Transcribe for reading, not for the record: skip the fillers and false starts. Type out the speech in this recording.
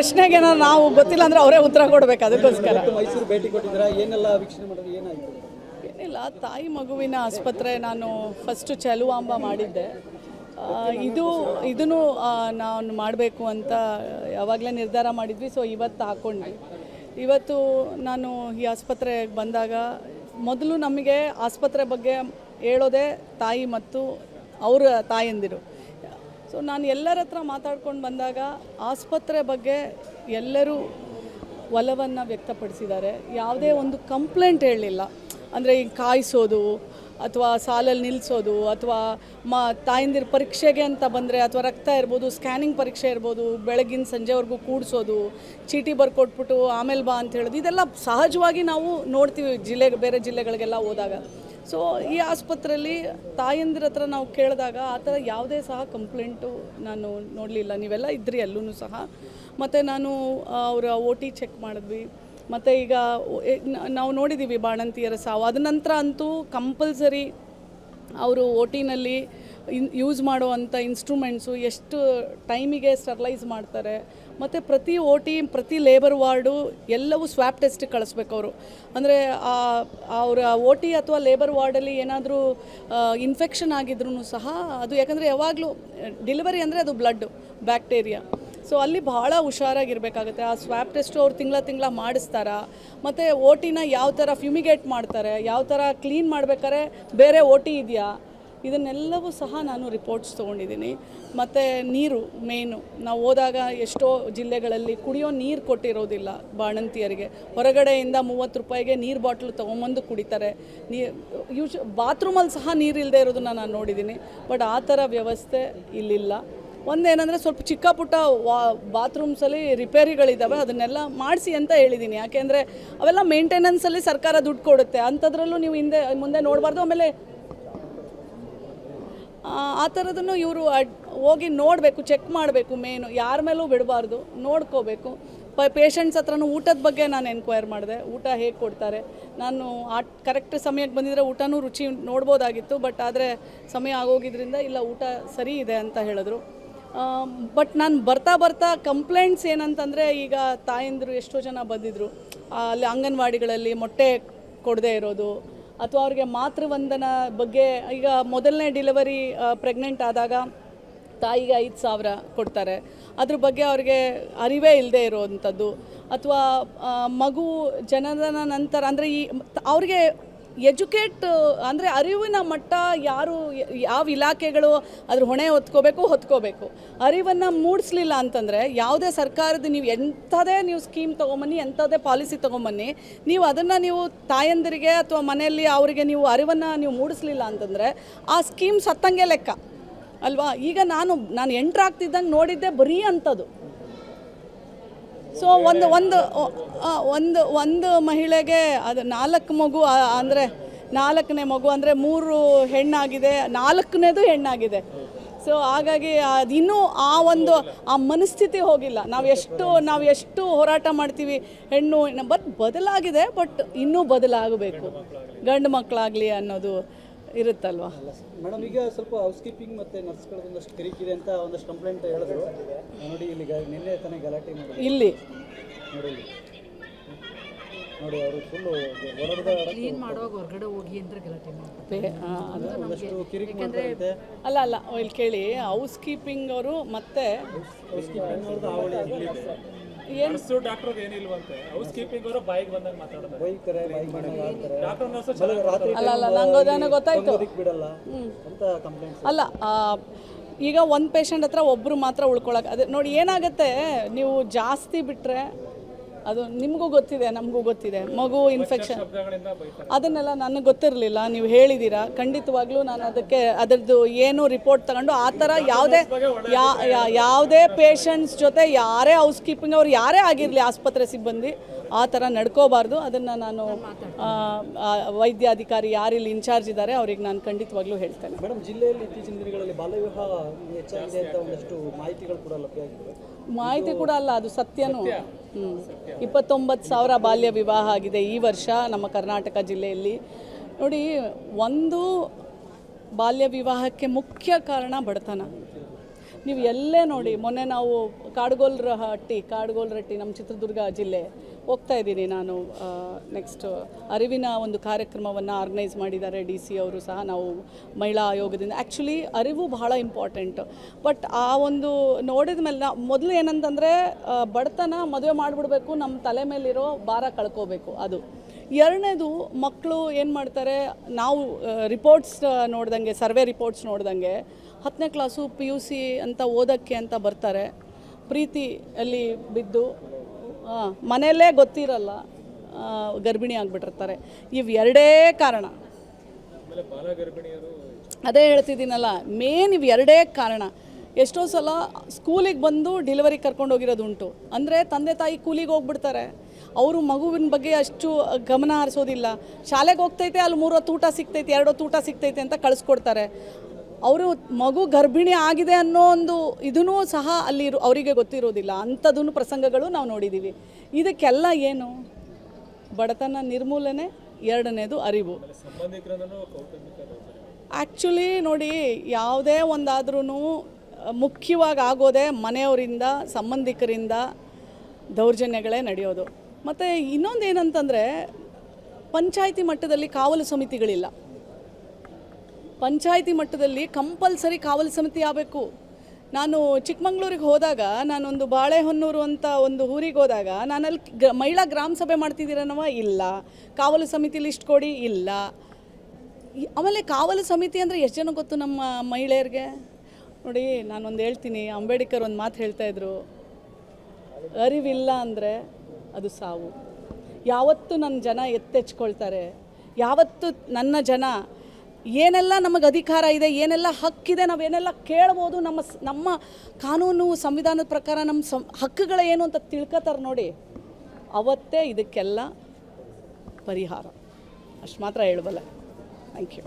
ಪ್ರಶ್ನೆಗೆ ನಾವು ಗೊತ್ತಿಲ್ಲ ಅಂದರೆ ಅವರೇ ಉತ್ತರ ಕೊಡಬೇಕು. ಅದಕ್ಕೋಸ್ಕರ ಮೈಸೂರು ಭೇಟಿ ಕೊಟ್ಟಿದ್ದೀರಾ, ಏನೆಲ್ಲ ವೀಕ್ಷಣೆ ಮಾಡೋದು, ಏನಾಯಿತು? ಏನಿಲ್ಲ, ತಾಯಿ ಮಗುವಿನ ಆಸ್ಪತ್ರೆ ನಾನು ಫಸ್ಟು ಚಲುವಾಂಬ ಮಾಡಿದ್ದೆ. ಇದನ್ನು ನಾನು ಮಾಡಬೇಕು ಅಂತ ಯಾವಾಗಲೇ ನಿರ್ಧಾರ ಮಾಡಿದ್ವಿ. ಸೊ ಇವತ್ತು ಹಾಕ್ಕೊಂಡ್ವಿ. ಇವತ್ತು ನಾನು ಈ ಆಸ್ಪತ್ರೆಗೆ ಬಂದಾಗ ಮೊದಲು ನಮಗೆ ಆಸ್ಪತ್ರೆ ಬಗ್ಗೆ ಹೇಳೋದೇ ತಾಯಿ ಮತ್ತು ಅವರ ತಾಯಂದಿರು. ಸೊ ನಾನು ಎಲ್ಲರ ಹತ್ರ ಮಾತಾಡ್ಕೊಂಡು ಬಂದಾಗ ಆಸ್ಪತ್ರೆ ಬಗ್ಗೆ ಎಲ್ಲರೂ ಒಲವನ್ನು ವ್ಯಕ್ತಪಡಿಸಿದ್ದಾರೆ. ಯಾವುದೇ ಒಂದು ಕಂಪ್ಲೇಂಟ್ ಹೇಳಲಿಲ್ಲ. ಅಂದರೆ ಈಗ ಕಾಯಿಸೋದು ಅಥವಾ ಸಾಲಲ್ಲಿ ನಿಲ್ಲಿಸೋದು ಅಥವಾ ತಾಯಂದಿರ ಪರೀಕ್ಷೆಗೆ ಅಂತ ಬಂದರೆ ಅಥವಾ ರಕ್ತ ಇರ್ಬೋದು, ಸ್ಕ್ಯಾನಿಂಗ್ ಪರೀಕ್ಷೆ ಇರ್ಬೋದು, ಬೆಳಗಿನ ಸಂಜೆವರೆಗೂ ಕೂಡಿಸೋದು, ಚೀಟಿ ಬರ್ಕೊಟ್ಬಿಟ್ಟು ಆಮೇಲೆ ಬಾ ಅಂತ ಹೇಳೋದು, ಇದೆಲ್ಲ ಸಹಜವಾಗಿ ನಾವು ನೋಡ್ತೀವಿ ಬೇರೆ ಜಿಲ್ಲೆಗಳಿಗೆಲ್ಲ ಹೋದಾಗ. ಸೊ ಈ ಆಸ್ಪತ್ರೆಯಲ್ಲಿ ತಾಯಂದಿರ ಹತ್ರ ನಾವು ಕೇಳಿದಾಗ ಆ ಥರ ಯಾವುದೇ ಸಹ ಕಂಪ್ಲೇಂಟು ನಾನು ನೋಡಲಿಲ್ಲ. ನೀವೆಲ್ಲ ಇದ್ರಿ ಅಲ್ಲೂ ಸಹ. ಮತ್ತು ನಾನು ಅವರ OT ಚೆಕ್ ಮಾಡಿದ್ವಿ. ಮತ್ತು ಈಗ ನಾವು ನೋಡಿದ್ದೀವಿ ಬಾಣಂತಿಯರ ಸಾವು. ಅದ ನಂತರ ಅಂತೂ ಕಂಪಲ್ಸರಿ ಅವರು OTನಲ್ಲಿ ಯೂಸ್ ಮಾಡುವಂಥ ಇನ್ಸ್ಟ್ರೂಮೆಂಟ್ಸು ಎಷ್ಟು ಟೈಮಿಗೆ ಸ್ಟರ್ಲೈಸ್ ಮಾಡ್ತಾರೆ. ಮತ್ತು ಪ್ರತಿ OT ಪ್ರತಿ ಲೇಬರ್ ವಾರ್ಡು ಎಲ್ಲವೂ ಸ್ವ್ಯಾಬ್ ಟೆಸ್ಟಿಗೆ ಕಳಿಸ್ಬೇಕು ಅವರು. ಅಂದರೆ ಅವರ OT ಅಥವಾ ಲೇಬರ್ ವಾರ್ಡಲ್ಲಿ ಏನಾದರೂ ಇನ್ಫೆಕ್ಷನ್ ಆಗಿದ್ರೂ ಸಹ ಅದು, ಯಾಕಂದರೆ ಯಾವಾಗಲೂ ಡೆಲಿವರಿ ಅಂದರೆ ಅದು ಬ್ಲಡ್ಡು ಬ್ಯಾಕ್ಟೀರಿಯಾ. ಸೊ ಅಲ್ಲಿ ಭಾಳ ಹುಷಾರಾಗಿರಬೇಕಾಗುತ್ತೆ. ಆ ಸ್ವ್ಯಾಬ್ ಟೆಸ್ಟು ಅವ್ರು ತಿಂಗಳ ಮಾಡಿಸ್ತಾರಾ, ಮತ್ತು OTನ ಯಾವ ಥರ ಫ್ಯೂಮಿಗೇಟ್ ಮಾಡ್ತಾರೆ, ಯಾವ ಥರ ಕ್ಲೀನ್ ಮಾಡ್ಬೇಕಾದ್ರೆ ಬೇರೆ OT ಇದೆಯಾ, ಇದನ್ನೆಲ್ಲವೂ ಸಹ ನಾನು ರಿಪೋರ್ಟ್ಸ್ ತೊಗೊಂಡಿದ್ದೀನಿ. ಮತ್ತು ನೀರು ಮೇನು, ನಾವು ಹೋದಾಗ ಎಷ್ಟೋ ಜಿಲ್ಲೆಗಳಲ್ಲಿ ಕುಡಿಯೋ ನೀರು ಕೊಟ್ಟಿರೋದಿಲ್ಲ ಬಾಣಂತಿಯರಿಗೆ. ಹೊರಗಡೆಯಿಂದ 30 ರೂಪಾಯಿಗೆ ನೀರು ಬಾಟ್ಲು ತೊಗೊಂಬಂದು ಕುಡಿತಾರೆ. ಬಾತ್ರೂಮಲ್ಲಿ ಸಹ ನೀರು ಇಲ್ಲದೆ ಇರೋದನ್ನ ನಾನು ನೋಡಿದ್ದೀನಿ. ಬಟ್ ಆ ಥರ ವ್ಯವಸ್ಥೆ ಇಲ್ಲಿಲ್ಲ. ಒಂದೇನೆಂದರೆ ಸ್ವಲ್ಪ ಚಿಕ್ಕ ಪುಟ್ಟ ಬಾತ್ರೂಮ್ಸಲ್ಲಿ ರಿಪೇರಿಗಳಿದ್ದಾವೆ, ಅದನ್ನೆಲ್ಲ ಮಾಡಿಸಿ ಅಂತ ಹೇಳಿದ್ದೀನಿ. ಯಾಕೆಂದರೆ ಅವೆಲ್ಲ ಮೇಂಟೆನೆನ್ಸಲ್ಲಿ ಸರ್ಕಾರ ದುಡ್ಡು ಕೊಡುತ್ತೆ. ಅಂಥದ್ರಲ್ಲೂ ನೀವು ಮುಂದೆ ನೋಡಬಾರ್ದು. ಆಮೇಲೆ ಆ ಥರದನ್ನು ಇವರು ಹೋಗಿ ನೋಡಬೇಕು, ಚೆಕ್ ಮಾಡಬೇಕು. ಮೇನು ಯಾರ ಮೇಲೂ ಬಿಡಬಾರ್ದು, ನೋಡ್ಕೋಬೇಕು. ಪೇಷಂಟ್ಸ್ ಹತ್ರನೂ ಊಟದ ಬಗ್ಗೆ ನಾನು ಎನ್ಕ್ವೈರ್ ಮಾಡಿದೆ. ಊಟ ಹೇಗೆ ಕೊಡ್ತಾರೆ, ನಾನು ಕರೆಕ್ಟ್ ಸಮಯಕ್ಕೆ ಬಂದಿದ್ದರೆ ಊಟನೂ ರುಚಿ ನೋಡ್ಬೋದಾಗಿತ್ತು. ಬಟ್ ಆದರೆ ಸಮಯ ಆಗೋಗಿದ್ರಿಂದ ಇಲ್ಲ, ಊಟ ಸರಿ ಇದೆ ಅಂತ ಹೇಳಿದ್ರು. ಬಟ್ ನಾನು ಬರ್ತಾ ಕಂಪ್ಲೇಂಟ್ಸ್ ಏನಂತಂದರೆ, ಈಗ ತಾಯಂದಿರು ಎಷ್ಟೋ ಜನ ಬಂದಿದ್ದರು ಅಲ್ಲಿ ಅಂಗನವಾಡಿಗಳಲ್ಲಿ ಮೊಟ್ಟೆ ಕೊಡದೇ ಇರೋದು, ಅಥವಾ ಅವ್ರಿಗೆ ಮಾತೃವಂದನ ಬಗ್ಗೆ. ಈಗ ಮೊದಲನೇ ಡಿಲಿವರಿ ಪ್ರೆಗ್ನೆಂಟ್ ಆದಾಗ ತಾಯಿಗೆ 5,000 ಕೊಡ್ತಾರೆ. ಅದ್ರ ಬಗ್ಗೆ ಅವ್ರಿಗೆ ಅರಿವೇ ಇಲ್ಲದೆ ಇರೋವಂಥದ್ದು. ಅಥವಾ ಮಗು ಜನನ ನಂತರ ಅಂದರೆ ಅವ್ರಿಗೆ ಎಜುಕೇಟ್ ಅಂದರೆ ಅರಿವಿನ ಮಟ್ಟ ಯಾವ ಇಲಾಖೆಗಳು ಅದ್ರ ಹೊಣೆ ಹೊತ್ಕೋಬೇಕು. ಅರಿವನ್ನು ಮೂಡಿಸ್ಲಿಲ್ಲ ಅಂತಂದರೆ ಯಾವುದೇ ಸರ್ಕಾರದ ನೀವು ಸ್ಕೀಮ್ ತೊಗೊಂಬನ್ನಿ, ಎಂಥದೇ ಪಾಲಿಸಿ ತೊಗೊಂಬನ್ನಿ, ನೀವು ಅದನ್ನು ನೀವು ತಾಯಂದಿರಿಗೆ ಅಥವಾ ಮನೆಯಲ್ಲಿ ಅವರಿಗೆ ನೀವು ಅರಿವನ್ನು ನೀವು ಮೂಡಿಸ್ಲಿಲ್ಲ ಅಂತಂದರೆ ಆ ಸ್ಕೀಮ್ ಸತ್ತಂಗೆ ಲೆಕ್ಕ ಅಲ್ವಾ. ಈಗ ನಾನು ಎಂಟ್ರಾಗ್ತಿದ್ದಂಗೆ ನೋಡಿದ್ದೆ ಬರೀ ಅಂಥದ್ದು. ಸೊ ಒಂದು ಮಹಿಳೆಗೆ ಅದು 4 ಮಗು, ಅಂದರೆ 4ನೇ ಮಗು ಅಂದರೆ 3 ಹೆಣ್ಣಾಗಿದೆ, 4ನೇದು ಹೆಣ್ಣಾಗಿದೆ. ಸೊ ಹಾಗಾಗಿ ಅದಿನ್ನೂ ಆ ಮನಸ್ಥಿತಿ ಹೋಗಿಲ್ಲ. ನಾವು ಎಷ್ಟು ಹೋರಾಟ ಮಾಡ್ತೀವಿ, ಹೆಣ್ಣು ಬದಲಾಗಿದೆ, ಬಟ್ ಇನ್ನೂ ಬದಲಾಗಬೇಕು, ಗಂಡು ಮಕ್ಕಳಾಗಲಿ ಅನ್ನೋದು ಇರುತ್ತಲ್ವ ಮೇಡಮ್. ಈಗ ಸ್ವಲ್ಪ ಹೌಸ್ ಕೀಪಿಂಗ್ ಮತ್ತು ನರ್ಸ್ಗಳದ್ದು ಒಂದಷ್ಟು ಕಿರಿಕಿರಿ ಅಂತ ಒಂದಷ್ಟು ಕಂಪ್ಲೇಂಟ್ ಹೇಳಿದ್ರು. ನೋಡಿ ಇಲ್ಲಿ ನಿನ್ನೆ ತಾನೇ ಗಲಾಟೆ ಮಾಡಿ ಇಲ್ಲಿ ನೋಡಿ ಅವರು ಫುಲ್ಲು ಕ್ಲೀನ್ ಮಾಡುವಾಗ ಹೊರಗಡೆ ಹೋಗಿ ಅಂದ್ರೆ ಗಲಾಟೆ ಮಾಡ್ತಾರೆ. ಅಲ್ಲ ಇಲ್ಲಿ ಕೇಳಿ, ಹೌಸ್ ಕೀಪಿಂಗ್ ಅವರು ಮತ್ತೆ ಹೌಸ್ ಕೀಪಿಂಗ್ ಅವ್ರದ್ದು ಅವಳಿ ನರ್ಸು ಡಾಕ್ಟರ್ ಏನಿಲ್ವಂತೆ, ಹೌಸ್ ಕೀಪಿಂಗ್ ಅವರು ಬಾಯಿಗೆ ಬಂದಾಗ ಮಾತಾಡ್ತಾರೆ, ಬೈತಾರೆ, ಬಾಯಿಗೆ ಬಂದಾಗ ಆಡ್ತಾರೆ. ಡಾಕ್ಟರ್ ನರ್ಸು ನಂಗೆ ಗೊತ್ತಾಯ್ತು ಬಿಡಲ್ಲ ಅಂತ ಕಂಪ್ಲೇಂಟ್ಸ್. ಅಲ್ಲ, ಈಗ ಒಂದು ಪೇಷಂಟ್ ಹತ್ರ ಒಬ್ಬರು ಮಾತ್ರ ಉಳ್ಕೊಳಕ್ಕೆ. ಅದೇ ನೋಡಿ ಏನಾಗುತ್ತೆ, ನೀವು ಜಾಸ್ತಿ ಬಿಟ್ಟರೆ ಅದು ನಿಮಗೂ ಗೊತ್ತಿದೆ, ನಮಗೂ ಗೊತ್ತಿದೆ, ಮಗು ಇನ್ಫೆಕ್ಷನ್ ಅದನ್ನೆಲ್ಲ ನನಗೆ ಗೊತ್ತಿರಲಿಲ್ಲ. ನೀವು ಹೇಳಿದ್ದೀರಾ, ಖಂಡಿತವಾಗ್ಲೂ ನಾನು ಅದರದ್ದು ಏನು ರಿಪೋರ್ಟ್ ತಗೊಂಡು ಆ ಥರ ಯಾವುದೇ ಪೇಷಂಟ್ಸ್ ಜೊತೆ ಯಾರೇ ಹೌಸ್ ಕೀಪಿಂಗ್ ಅವ್ರು ಯಾರೇ ಆಗಿರಲಿ ಆಸ್ಪತ್ರೆ ಸಿಬ್ಬಂದಿ ಆ ಥರ ನಡ್ಕೋಬಾರ್ದು. ಅದನ್ನು ನಾನು ವೈದ್ಯಾಧಿಕಾರಿ ಯಾರಿಲ್ಲಿ ಇನ್ಚಾರ್ಜ್ ಇದ್ದಾರೆ ಅವ್ರಿಗೆ ನಾನು ಖಂಡಿತವಾಗ್ಲೂ ಹೇಳ್ತೇನೆ. ಮೇಡಮ್, ಜಿಲ್ಲೆಯಲ್ಲಿ ಇತ್ತೀಚಿನ ದಿನಗಳಲ್ಲಿ ಬಾಲ್ಯ ವಿವಾಹ ಹೆಚ್ಚಾಗಿದೆ ಅಂತ ಒಂದಷ್ಟು ಮಾಹಿತಿಗಳು ಕೂಡ ಲಭ್ಯವಾಗಿದೆ. ಮಾಹಿತಿ ಕೂಡ ಅಲ್ಲ, ಅದು ಸತ್ಯನೂ. 29,000 ಬಾಲ್ಯ ವಿವಾಹ ಆಗಿದೆ ಈ ವರ್ಷ ನಮ್ಮ ಕರ್ನಾಟಕ ಜಿಲ್ಲೆಯಲ್ಲಿ. ನೋಡಿ, ಒಂದು ಬಾಲ್ಯ ವಿವಾಹಕ್ಕೆ ಮುಖ್ಯ ಕಾರಣ ಬಡತನ. ನೀವು ಎಲ್ಲೇ ನೋಡಿ, ಮೊನ್ನೆ ನಾವು ಕಾಡುಗೋಲ್ರಟ್ಟಿ ನಮ್ಮ ಚಿತ್ರದುರ್ಗ ಜಿಲ್ಲೆ ಹೋಗ್ತಾ ಇದ್ದೀನಿ ನಾನು. ನೆಕ್ಸ್ಟ್ ಅರಿವಿನ ಒಂದು ಕಾರ್ಯಕ್ರಮವನ್ನು ಆರ್ಗನೈಸ್ ಮಾಡಿದ್ದಾರೆ DC ಅವರು ಸಹ, ನಾವು ಮಹಿಳಾ ಆಯೋಗದಿಂದ. ಆ್ಯಕ್ಚುಲಿ ಅರಿವು ಬಹಳ ಇಂಪಾರ್ಟೆಂಟ್. ಬಟ್ ಆ ಒಂದು ನೋಡಿದ ಮೇಲೆ ಮೊದಲು ಏನಂತಂದರೆ ಬಡತನ, ಮದುವೆ ಮಾಡಿಬಿಡ್ಬೇಕು, ನಮ್ಮ ತಲೆ ಮೇಲಿರೋ ಭಾರ ಕಳ್ಕೋಬೇಕು, ಅದು. ಎರಡನೇದು, ಮಕ್ಕಳು ಏನು ಮಾಡ್ತಾರೆ, ನಾವು ರಿಪೋರ್ಟ್ಸ್ ನೋಡ್ದಂಗೆ, ಸರ್ವೆ ರಿಪೋರ್ಟ್ಸ್ ನೋಡ್ದಂಗೆ 10ನೇ ಕ್ಲಾಸು PUC ಅಂತ ಓದೋಕ್ಕೆ ಅಂತ ಬರ್ತಾರೆ, ಪ್ರೀತಿಯಲ್ಲಿ ಬಿದ್ದು ಮನೆಯಲ್ಲೇ ಗೊತ್ತಿರಲ್ಲ, ಗರ್ಭಿಣಿ ಆಗಿಬಿಟ್ಟಿರ್ತಾರೆ. ಇವು ಎರಡೇ ಕಾರಣ. ಅದೇ ಹೇಳ್ತಿದ್ದೀನಲ್ಲ, ಮೇನ್ ಇವು ಎರಡೇ ಕಾರಣ. ಎಷ್ಟೋ ಸಲ ಸ್ಕೂಲಿಗೆ ಬಂದು ಡೆಲಿವರಿ ಕರ್ಕೊಂಡೋಗಿರೋದು ಉಂಟು. ಅಂದರೆ ತಂದೆ ತಾಯಿ ಕೂಲಿಗೆ ಹೋಗ್ಬಿಡ್ತಾರೆ, ಅವರು ಮಗುವಿನ ಬಗ್ಗೆ ಅಷ್ಟು ಗಮನ ಹರಿಸೋದಿಲ್ಲ. ಶಾಲೆಗೆ ಹೋಗ್ತೈತೆ, ಅಲ್ಲಿ 3 ಹೊತ್ತು ಊಟ ಸಿಗ್ತೈತೆ, 2 ಹೊತ್ತು ಊಟ ಸಿಗ್ತೈತೆ ಅಂತ ಕಳಿಸ್ಕೊಡ್ತಾರೆ. ಅವರು ಮಗು ಗರ್ಭಿಣಿ ಆಗಿದೆ ಅನ್ನೋ ಒಂದು ಇದೂ ಸಹ ಅಲ್ಲಿ ಅವರಿಗೆ ಗೊತ್ತಿರೋದಿಲ್ಲ. ಅಂಥದ್ದೂ ಪ್ರಸಂಗಗಳು ನಾವು ನೋಡಿದ್ದೀವಿ. ಇದಕ್ಕೆಲ್ಲ ಏನು? ಬಡತನ ನಿರ್ಮೂಲನೆ, ಎರಡನೇದು ಅರಿವು. ಆ್ಯಕ್ಚುಲಿ ನೋಡಿ, ಯಾವುದೇ ಒಂದಾದ್ರೂ ಮುಖ್ಯವಾಗಿ ಆಗೋದೇ ಮನೆಯವರಿಂದ, ಸಂಬಂಧಿಕರಿಂದ ದೌರ್ಜನ್ಯಗಳೇ ನಡೆಯೋದು. ಮತ್ತು ಇನ್ನೊಂದು ಏನಂತಂದರೆ, ಪಂಚಾಯಿತಿ ಮಟ್ಟದಲ್ಲಿ ಕಾವಲು ಸಮಿತಿಗಳಿಲ್ಲ. ಪಂಚಾಯಿತಿ ಮಟ್ಟದಲ್ಲಿ ಕಂಪಲ್ಸರಿ ಕಾವಲು ಸಮಿತಿ ಆಗಬೇಕು. ನಾನು ಚಿಕ್ಕಮಂಗ್ಳೂರಿಗೆ ಹೋದಾಗ, ನಾನೊಂದು ಬಾಳೆಹೊನ್ನೂರು ಅಂತ ಒಂದು ಊರಿಗೆ ಹೋದಾಗ, ನಾನಲ್ಲಿ ಮಹಿಳಾ ಗ್ರಾಮ ಸಭೆ ಮಾಡ್ತಿದ್ದೀರನವ, ಇಲ್ಲ. ಕಾವಲು ಸಮಿತಿ ಲಿಸ್ಟ್ ಕೊಡಿ, ಇಲ್ಲ. ಆಮೇಲೆ ಕಾವಲು ಸಮಿತಿ ಅಂದರೆ ಎಷ್ಟು ಜನ ಗೊತ್ತು ನಮ್ಮ ಮಹಿಳೆಯರಿಗೆ? ನೋಡಿ, ನಾನೊಂದು ಹೇಳ್ತೀನಿ, ಅಂಬೇಡ್ಕರ್ ಒಂದು ಮಾತು ಹೇಳ್ತಾಯಿದ್ರು, ಅರಿವಿಲ್ಲ ಅಂದರೆ ಅದು ಸಾವು. ಯಾವತ್ತು ನನ್ನ ಜನ ಎತ್ತೆಚ್ಕೊಳ್ತಾರೆ, ಯಾವತ್ತು ನನ್ನ ಜನ ಏನೆಲ್ಲ ನಮಗೆ ಅಧಿಕಾರ ಇದೆ, ಏನೆಲ್ಲ ಹಕ್ಕಿದೆ, ನಾವೇನೆಲ್ಲ ಕೇಳ್ಬೋದು, ನಮ್ಮ ಕಾನೂನು ಸಂವಿಧಾನದ ಪ್ರಕಾರ ನಮ್ಮ ಹಕ್ಕುಗಳ ಏನು ಅಂತ ತಿಳ್ಕೊತಾರೆ ನೋಡಿ, ಅವತ್ತೇ ಇದಕ್ಕೆಲ್ಲ ಪರಿಹಾರ. ಅಷ್ಟು ಮಾತ್ರ ಹೇಳಬಲ್ಲ. Thank you.